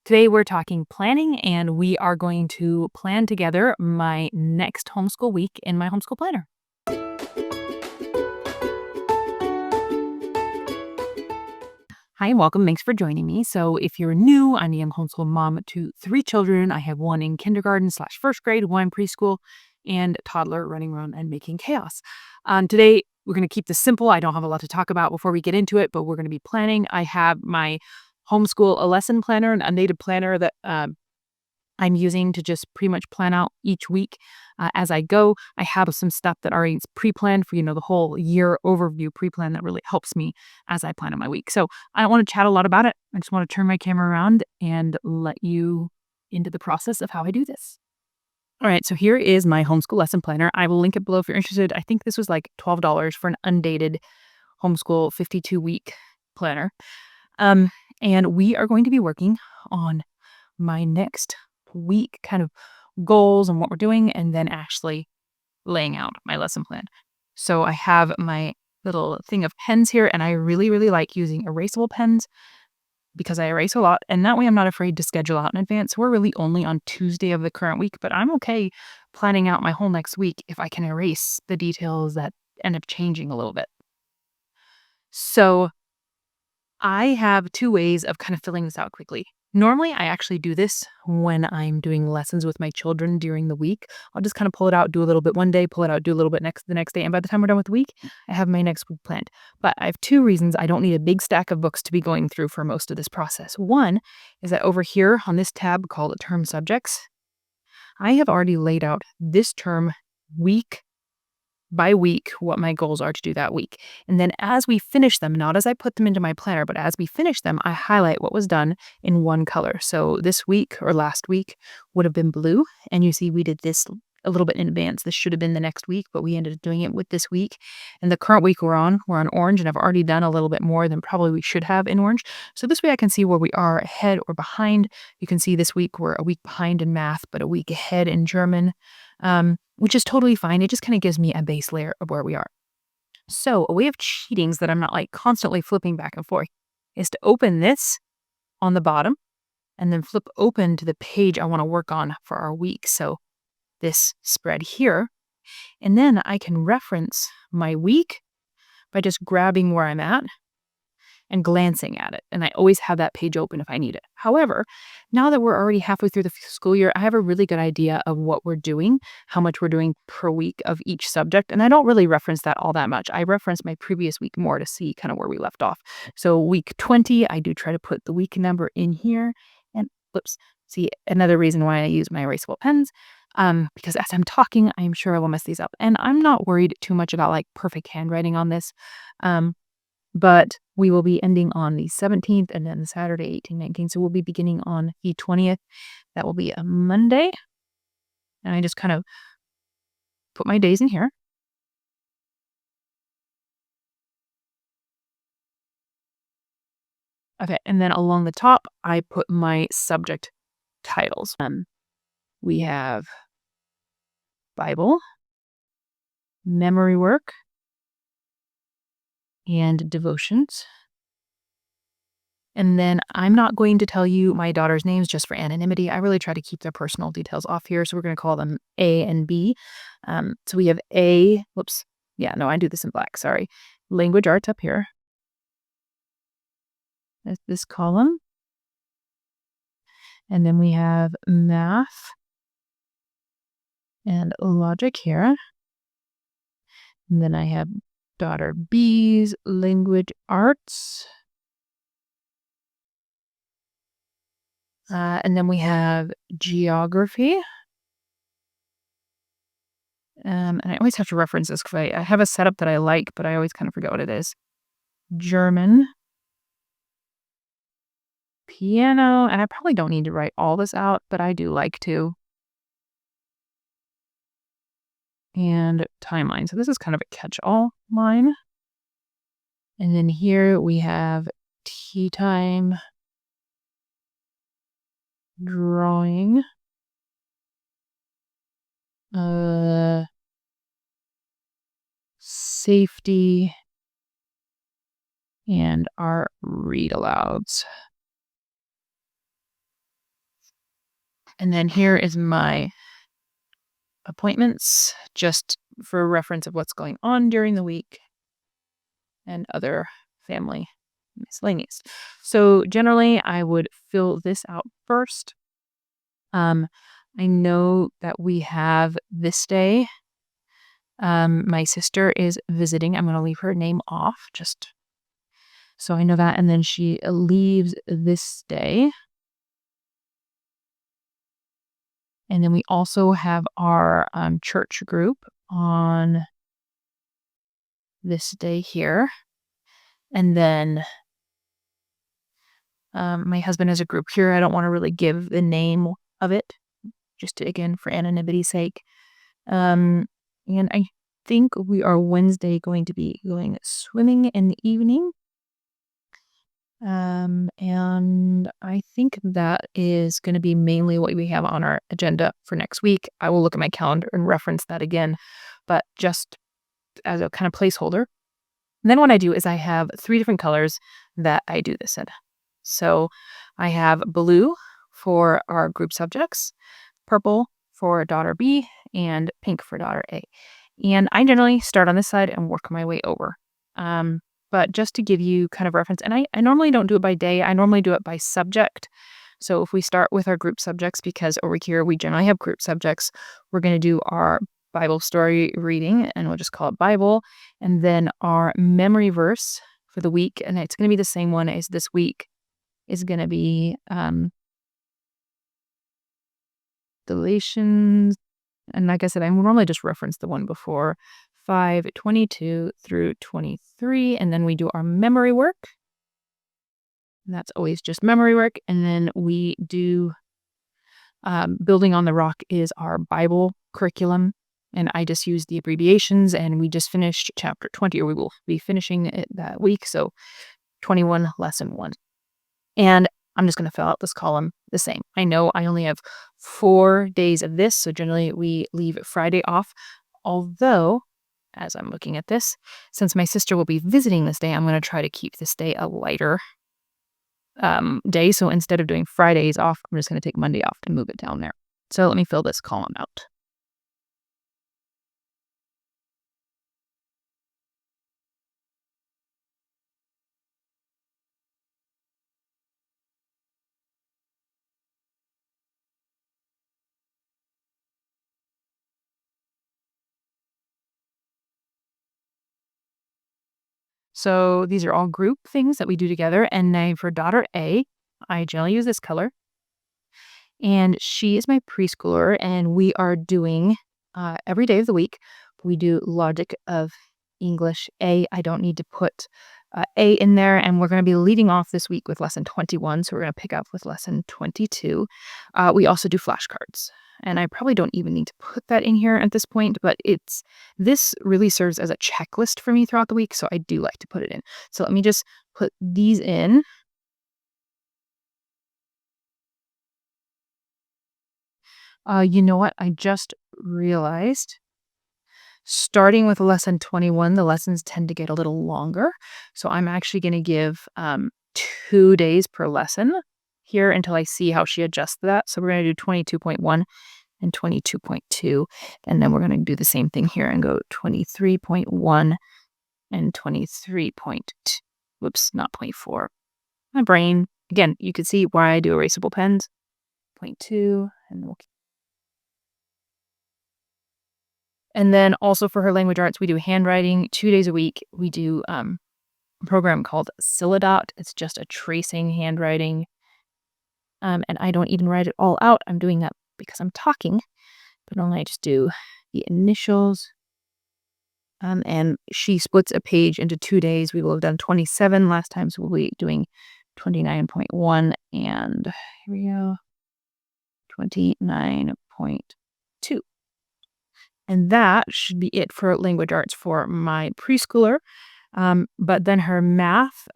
Today we're talking planning, and we are going to plan together my next homeschool week in my homeschool planner. Hi, and welcome. Thanks for joining me. So, if you're new, I'm a young homeschool mom to 3 children. I have one in kindergarten/first grade, one in preschool, and a toddler running around and making chaos. Today, we're going to keep this simple. I don't have a lot to talk about before we get into it, but we're going to be planning. I have my homeschool a lesson planner and a native planner that I'm using to just pretty much plan out each week as I go. I have some stuff that already is pre-planned for, the whole year overview pre-plan that really helps me as I plan out my week. So I don't want to chat a lot about it. I just want to turn my camera around and let you into the process of how I do this. All right, so here is my homeschool lesson planner. I will link it below if you're interested. I think this was like $12 for an undated homeschool 52-week planner. And we are going to be working on my next week kind of goals and what we're doing, and then actually laying out my lesson plan. So I have my little thing of pens here, and I really, really like using erasable pens because I erase a lot, and that way I'm not afraid to schedule out in advance. We're really only on Tuesday of the current week, but I'm okay planning out my whole next week if I can erase the details that end up changing a little bit. So I have 2 ways of kind of filling this out quickly. Normally, I actually do this when I'm doing lessons with my children during the week. I'll just kind of pull it out, do a little bit one day, pull it out, do a little bit the next day, and by the time we're done with the week, I have my next week planned. But I have 2 reasons I don't need a big stack of books to be going through for most of this process. One is that over here on this tab called Term Subjects, I have already laid out this term week by week what my goals are to do that week. And then as we finish them, not as I put them into my planner, but as we finish them, I highlight what was done in one color. So this week or last week would have been blue. And you see we did this a little bit in advance. This should have been the next week, but we ended up doing it with this week. And the current week we're on orange, and I've already done a little bit more than probably we should have in orange. So this way I can see where we are ahead or behind. You can see this week we're a week behind in math, but a week ahead in German. Which is totally fine. It just kind of gives me a base layer of where we are. So a way of cheating so that I'm not like constantly flipping back and forth is to open this on the bottom and then flip open to the page I want to work on for our week. So this spread here, and then I can reference my week by just grabbing where I'm at and glancing at it. And I always have that page open if I need it. However, now that we're already halfway through the school year, I have a really good idea of what we're doing, how much we're doing per week of each subject. And I don't really reference that all that much. I reference my previous week more to see kind of where we left off. So week 20, I do try to put the week number in here. And see, another reason why I use my erasable pens. Because as I'm talking, I'm sure I will mess these up. And I'm not worried too much about like perfect handwriting on this. But we will be ending on the 17th and then Saturday, 18, 19. So we'll be beginning on the 20th. That will be a Monday. And I just kind of put my days in here. Okay, and then along the top, I put my subject titles. We have Bible, memory work, and devotions. And then I'm not going to tell you my daughter's names just for anonymity. I really try to keep their personal details off here. So we're going to call them A and B. So we have A, I do this in black, sorry. Language arts up here. That's this column. And then we have math and logic here. And then I have daughter B's language arts. And then we have geography. And I always have to reference this because I have a setup that I like, but I always kind of forget what it is. German, piano, and I probably don't need to write all this out, but I do like to. And timeline. So this is kind of a catch-all line. And then here we have tea time, drawing, safety, and our read alouds. And then here is my appointments, just for reference of what's going on during the week and other family miscellaneous. So generally, I would fill this out first. I know that we have this day. My sister is visiting. I'm going to leave her name off just so I know that. And then she leaves this day. And then we also have our church group on this day here. And then my husband has a group here. I don't want to really give the name of it, just to, again, for anonymity's sake. And I think we are Wednesday going to be going swimming in the evening. And I think that is going to be mainly what we have on our agenda for next week. I will look at my calendar and reference that again, but just as a kind of placeholder. And then what I do is I have 3 different colors that I do this in. So I have blue for our group subjects, purple for daughter B, and pink for daughter A. And I generally start on this side and work my way over. But just to give you kind of reference, and I normally don't do it by day, I normally do it by subject. So if we start with our group subjects, because over here we generally have group subjects, we're going to do our Bible story reading, and we'll just call it Bible, and then our memory verse for the week, and it's going to be the same one as this week, is going to be Galatians, and like I said, I normally just reference the one before, 5:22 through 23, and then we do our memory work. And that's always just memory work, and then we do Building on the Rock is our Bible curriculum, and I just use the abbreviations, and we just finished chapter 20, or we will be finishing it that week, so 21, lesson 1. And I'm just going to fill out this column the same. I know I only have 4 days of this, so generally we leave Friday off. Although, as I'm looking at this, since my sister will be visiting this day, I'm going to try to keep this day a lighter day. So instead of doing Fridays off, I'm just going to take Monday off and move it down there. So let me fill this column out. So these are all group things that we do together. And then for daughter A, I generally use this color. And she is my preschooler, and we are doing every day of the week, we do logic of English A. I don't need to put A in there, and we're going to be leading off this week with lesson 21, so we're going to pick up with lesson 22. We also do flashcards, and I probably don't even need to put that in here at this point, but this really serves as a checklist for me throughout the week, so I do like to put it in. So let me just put these in. You know what? I just realized, starting with lesson 21, the lessons tend to get a little longer. So I'm actually going to give 2 days per lesson here until I see how she adjusts that. So we're going to do 22.1 and 22.2. And then we're going to do the same thing here and go 23.1 and 23.2. Whoops, not 0.4. My brain. Again, you can see why I do erasable pens. 0.2, and we'll keep. And then also for her language arts, we do handwriting 2 days a week. We do a program called Silidot. It's just a tracing handwriting. And I don't even write it all out. I'm doing that because I'm talking, but only I just do the initials. And she splits a page into 2 days. We will have done 27 last time, so we'll be doing 29.1, and here we go, 29.2. And that should be it for language arts for my preschooler. But then her math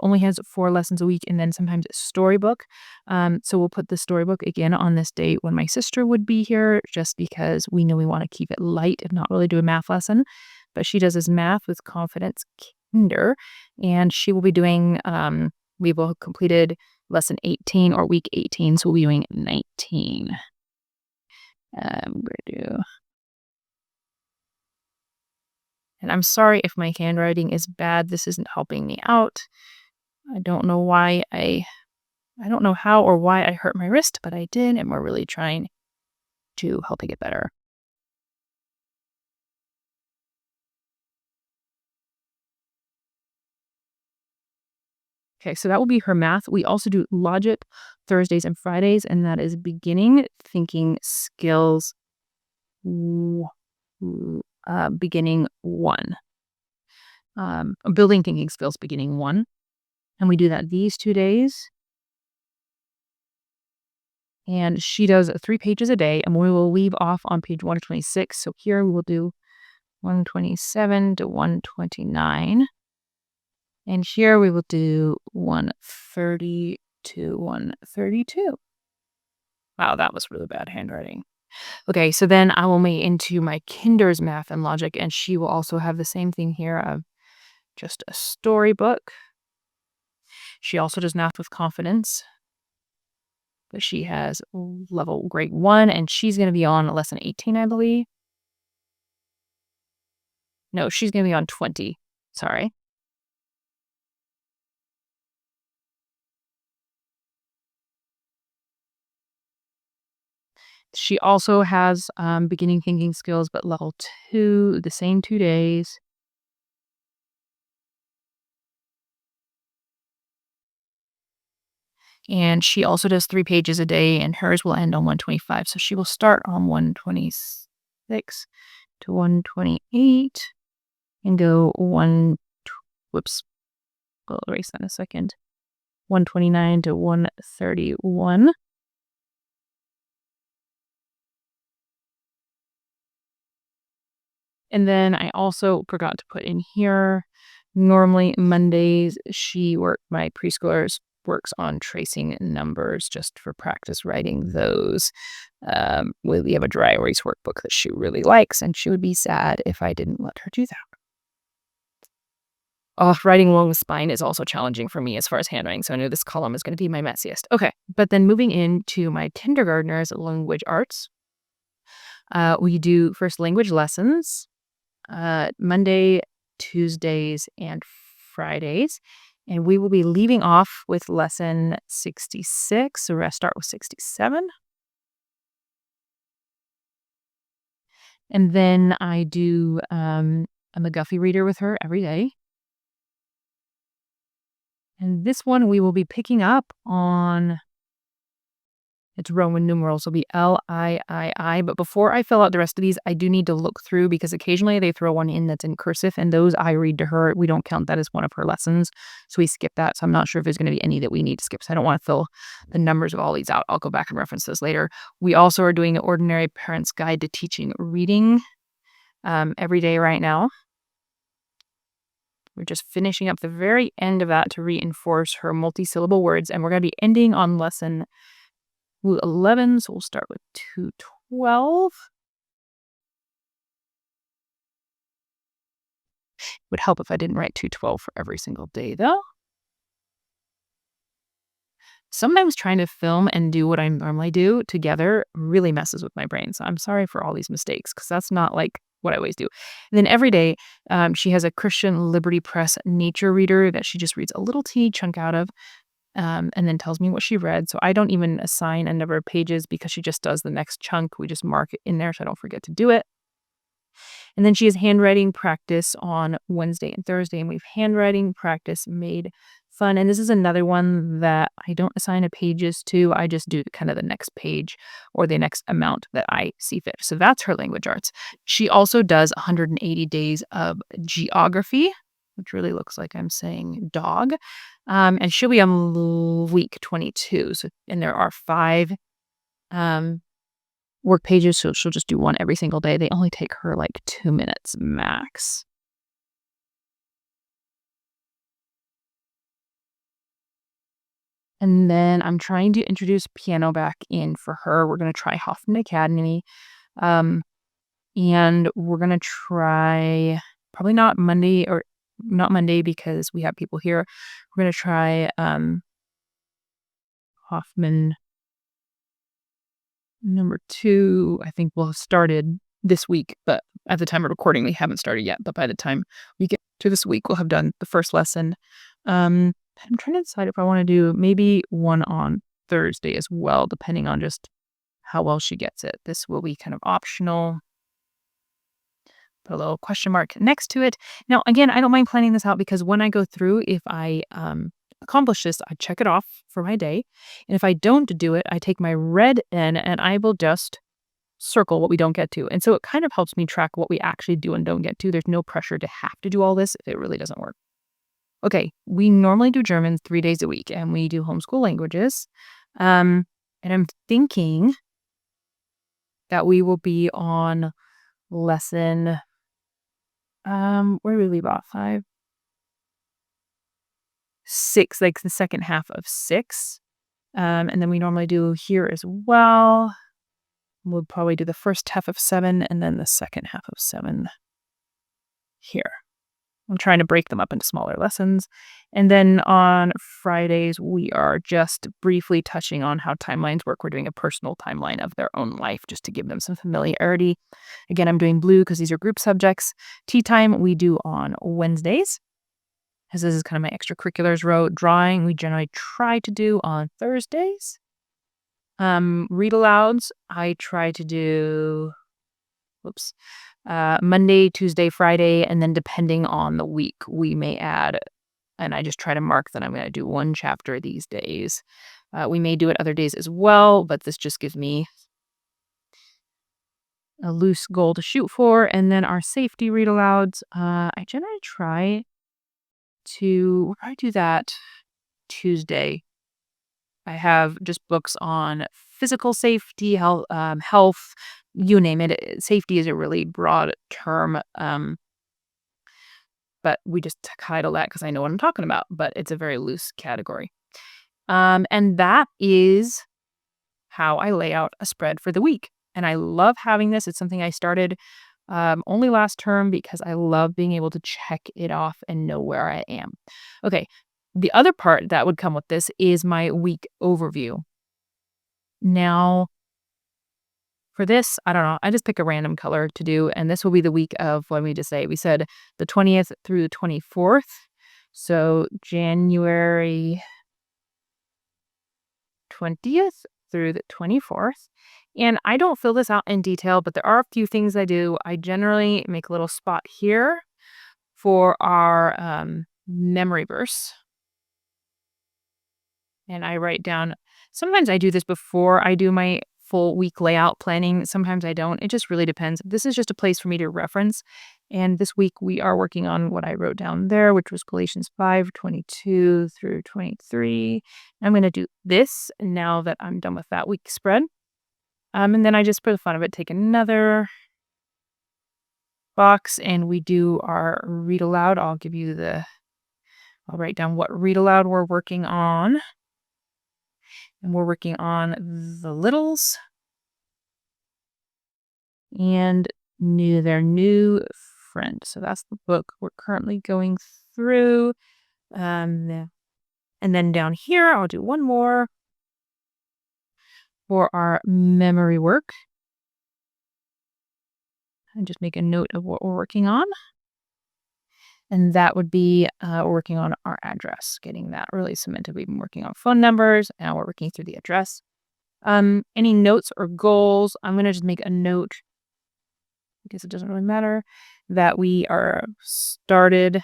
only has 4 lessons a week, and then sometimes a storybook. So we'll put the storybook again on this date when my sister would be here, just because we know we want to keep it light and not really do a math lesson. But she does his math with Confidence Kinder, and she will be doing, we will have completed lesson 18 or week 18. So we'll be doing 19. I'm going to do. And I'm sorry if my handwriting is bad. This isn't helping me out. I don't know why I don't know how or why I hurt my wrist, but I did, and we're really trying to help it get better. Okay, so that will be her math. We also do logic Thursdays and Fridays, and that is beginning thinking skills, beginning one. Building thinking skills, beginning one. And we do that these 2 days. And she does 3 pages a day, and we will leave off on page 126. So here we will do 127 to 129. And here we will do 130 to 132. Wow, that was really bad handwriting. Okay, so then I will move into my kinder's math and logic, and she will also have the same thing here of just a storybook. She also does math with confidence, but she has level grade 1, and she's going to be on lesson 18, I believe. No, she's going to be on 20. Sorry. She also has beginning thinking skills, but level 2, the same 2 days. And she also does 3 pages a day, and hers will end on 125. So she will start on 126 to 128 and go whoops, I'll erase that in a second. 129 to 131. And then I also forgot to put in here, normally Mondays, my preschoolers works on tracing numbers just for practice writing those. We have a dry erase workbook that she really likes, and she would be sad if I didn't let her do that. Writing along the spine is also challenging for me as far as handwriting, so I know this column is going to be my messiest. Okay, but then moving into my kindergartners language arts, we do first language lessons, Monday, Tuesdays, and Fridays. And we will be leaving off with lesson 66. So we're going to start with 67. And then I do a McGuffey reader with her every day. And this one we will be picking up on, it's Roman numerals, will be L-I-I-I. But before I fill out the rest of these, I do need to look through because occasionally they throw one in that's in cursive, and those I read to her. We don't count that as one of her lessons. So we skip that. So I'm not sure if there's going to be any that we need to skip. So I don't want to fill the numbers of all these out. I'll go back and reference those later. We also are doing an Ordinary Parent's Guide to Teaching Reading every day right now. We're just finishing up the very end of that to reinforce her multi-syllable words, and we're going to be ending on lesson 11, so we'll start with 212. Would help if I didn't write 212 for every single day, though. Sometimes trying to film and do what I normally do together really messes with my brain, so I'm sorry for all these mistakes because that's not like what I always do. And then every day, she has a Christian Liberty Press nature reader that she just reads a little teeny chunk out of. And then tells me what she read. So I don't even assign a number of pages because she just does the next chunk. We just mark it in there so I don't forget to do it. And then she has handwriting practice on Wednesday and Thursday, and we've handwriting practice made fun. And this is another one that I don't assign a pages to. I just do kind of the next page or the next amount that I see fit. So that's her language arts. She also does 180 days of geography, which really looks like I'm saying dog. And she'll be on week 22. So, and there are 5 work pages, so she'll just do one every single day. They only take her like 2 minutes max. And then I'm trying to introduce piano back in for her. We're going to try Hoffman Academy. And we're going to try probably not Monday because we have people here. We're going to try Hoffman number 2, I think will have started this week, but at the time of recording, we haven't started yet. But by the time we get to this week, we'll have done the first lesson. I'm trying to decide if I want to do maybe one on Thursday as well, depending on just how well she gets it. This will be kind of optional. Put a little question mark next to it. Now, again, I don't mind planning this out because when I go through, if I accomplish this, I check it off for my day. And if I don't do it, I take my red pen and I will just circle what we don't get to. And so it kind of helps me track what we actually do and don't get to. There's no pressure to have to do all this if it really doesn't work. Okay, we normally do German 3 days a week and we do homeschool languages. And I'm thinking that we will be on lesson, where did we leave off? 5, 6, like the second half of 6. And then we normally do here as well. We'll probably do the first half of 7 and then the second half of 7 here. I'm trying to break them up into smaller lessons. And then on Fridays, we are just briefly touching on how timelines work. We're doing a personal timeline of their own life just to give them some familiarity. Again, I'm doing blue because these are group subjects. Tea time we do on Wednesdays, as this is kind of my extracurriculars row. Drawing we generally try to do on Thursdays. Read alouds I try to do, Monday, Tuesday, Friday, and then depending on the week, we may add, and I just try to mark that I'm going to do one chapter these days. We may do it other days as well, but this just gives me a loose goal to shoot for. And then our safety read alouds, I generally try to do that Tuesday. I have just books on physical safety, health, you name it. Safety is a really broad term, but we just title that because I know what I'm talking about, but it's a very loose category. And that is how I lay out a spread for the week. And I love having this. It's something I started only last term because I love being able to check it off and know where I am. Okay, the other part that would come with this is my week overview. Now, for this, I don't know, I just pick a random color to do, and this will be the week of, what did we just say? We said the 20th through the 24th. So January 20th through the 24th. And I don't fill this out in detail, but there are a few things I do. I generally make a little spot here for our memory verse. And I write down, sometimes I do this before I do my full week layout planning. Sometimes I don't. It just really depends. This is just a place for me to reference. And this week we are working on what I wrote down there, which was Galatians 5:22 through 23. I'm going to do this now that I'm done with that week spread. And then I just, for the fun of it, take another box and we do our read aloud. I'll write down what read aloud we're working on. And we're working on the littles and their new friend. So that's the book we're currently going through. And then down here, I'll do one more for our memory work. And just make a note of what we're working on. And that would be working on our address, getting that really cemented. We've been working on phone numbers. Now we're working through the address. Any notes or goals, I'm going to just make a note, because it doesn't really matter, that we are started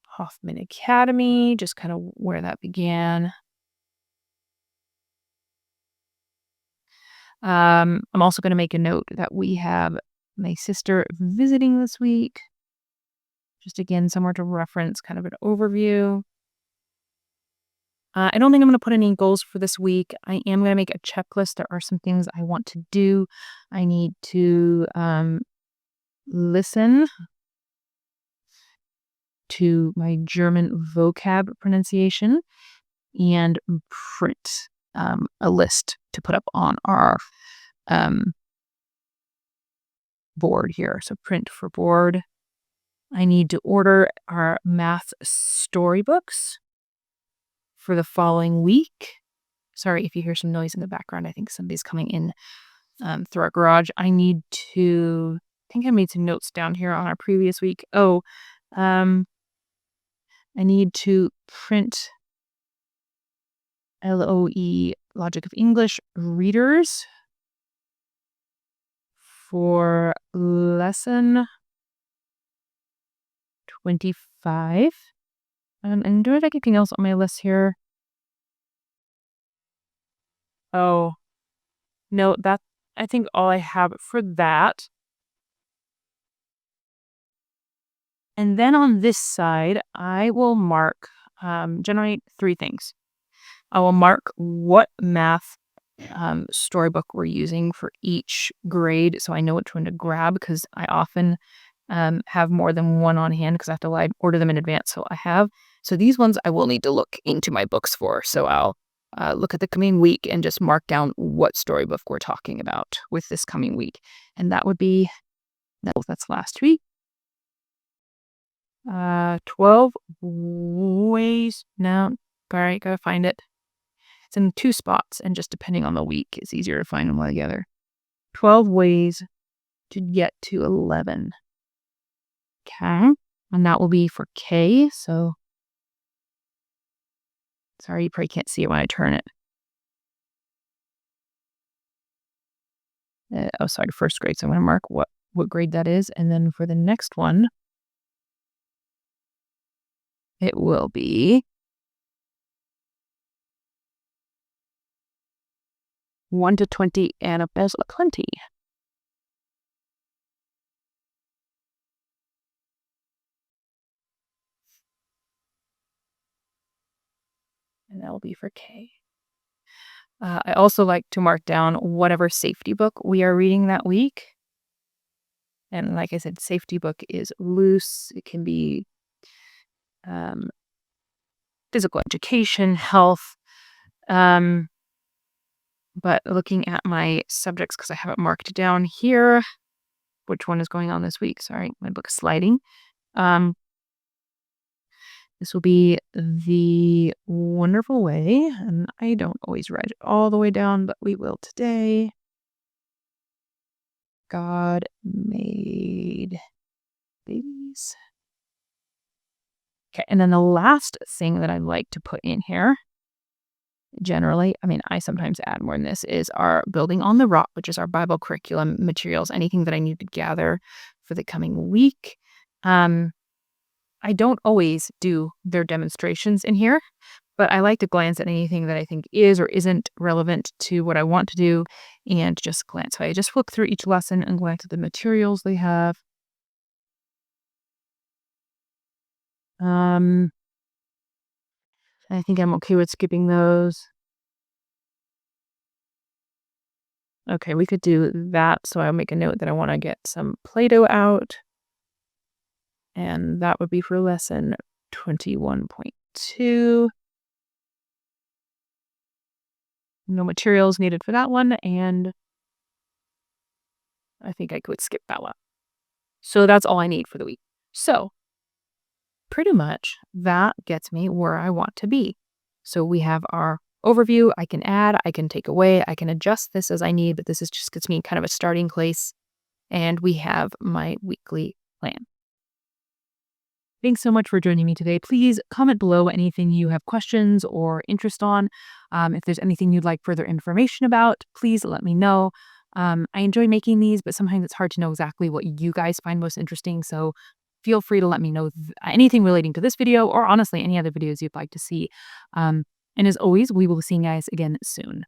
Hoffman Academy, just kind of where that began. I'm also going to make a note that we have my sister visiting this week. Just again, somewhere to reference, kind of an overview. I don't think I'm going to put any goals for this week. I am going to make a checklist. There are some things I want to do. I need to listen to my German vocab pronunciation and print a list to put up on our board here. So print for board. I need to order our math storybooks for the following week. Sorry if you hear some noise in the background. I think somebody's coming in through our garage. I think I made some notes down here on our previous week. Oh, I need to print LOE, Logic of English readers for lesson 25. And do I have anything else on my list here? Oh, no, that's, I think, all I have for that. And then on this side, I will mark, generate 3 things. I will mark what math storybook we're using for each grade, so I know which one to grab, because I often have more than one on hand because I have to order them in advance. So these ones I will need to look into my books for. So I'll look at the coming week and just mark down what storybook we're talking about with this coming week. And that's last week. 12 ways. No, all right, gotta find it. It's in 2 spots, and just depending on the week, it's easier to find them all together. 12 ways to get to 11. Okay, and that will be for K. So, sorry, you probably can't see it when I turn it. Sorry, first grade. So I'm going to mark what grade that is, and then for the next one, it will be 1 to 20 and a plenty. And that will be for K. I also like to mark down whatever safety book we are reading that week. And like I said, safety book is loose. It can be physical education, health. But looking at my subjects, because I have it marked down here, which one is going on this week? Sorry, my book is sliding. This will be The Wonderful Way, and I don't always write it all the way down, but we will today. God made babies. Okay, and then the last thing that I'd like to put in here, generally, I mean, I sometimes add more than this, is our Building on the Rock, which is our Bible curriculum materials, anything that I need to gather for the coming week. I don't always do their demonstrations in here, but I like to glance at anything that I think is or isn't relevant to what I want to do and just glance. So I just look through each lesson and glance at the materials they have. I think I'm okay with skipping those. Okay, we could do that. So I'll make a note that I want to get some Play-Doh out. And that would be for lesson 21.2. No materials needed for that one. And I think I could skip that one. So that's all I need for the week. So pretty much that gets me where I want to be. So we have our overview. I can add, I can take away, I can adjust this as I need, but this is just gets me kind of a starting place. And we have my weekly plan. Thanks so much for joining me today. Please comment below anything you have questions or interest on. If there's anything you'd like further information about, please let me know. I enjoy making these, but sometimes it's hard to know exactly what you guys find most interesting. So feel free to let me know anything relating to this video or honestly any other videos you'd like to see. And as always, we will see you guys again soon.